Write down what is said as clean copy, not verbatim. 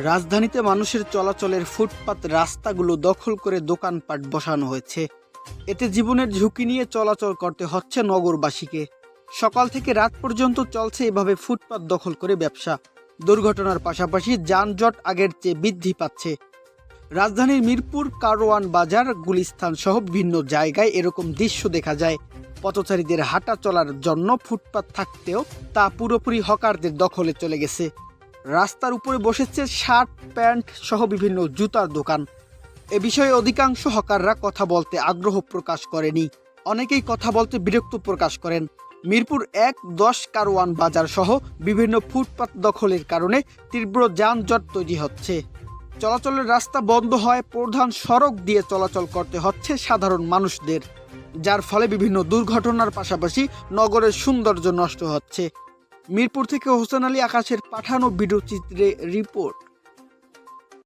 রাজধানীতে মানুষের চলাচলের ফুটপাত রাস্তাগুলো দখল করে দোকানপাট বসানো হয়েছে। এতে জীবনের ঝুঁকি নিয়ে চলাচল করতে হচ্ছে নগরবাসীকে। সকাল থেকে রাত পর্যন্ত চলছে এভাবে ফুটপাত দখল করে ব্যবসা। দুর্ঘটনার পাশাপাশি যানজট আগের চেয়ে বৃদ্ধি পাচ্ছে। রাজধানীর মিরপুর, কারওয়ান বাজার, গুলিস্তান সহ বিভিন্ন জায়গায় এরকম দৃশ্য দেখা যায়। পথচারীদের হাঁটা চলার জন্য ফুটপাত থাকতেও তা পুরোপুরি হকারদের দখলে চলে গেছে। রাস্তার উপরে বসেছে শার্ট, প্যান্ট সহ বিভিন্ন জুতার দোকান। এ বিষয়ে অধিকাংশ হকাররা কথা বলতে আগ্রহ প্রকাশ করেনি, অনেকেই কথা বলতে বিরক্ত প্রকাশ করেন। মিরপুর ১-১০ কারওয়ান বাজার সহ বিভিন্ন ফুটপাত দখলের কারণে তীব্র যানজট তৈরি হচ্ছে। চলাচলের রাস্তা বন্ধ হয়, প্রধান সড়ক দিয়ে চলাচল করতে হচ্ছে সাধারণ মানুষদের, যার ফলে বিভিন্ন দুর্ঘটনার পাশাপাশি নগরের সৌন্দর্য নষ্ট হচ্ছে। মিরপুর থেকে হোসেন আলী আকাশের পাঠানো ভিডিওচিত্রে রিপোর্ট।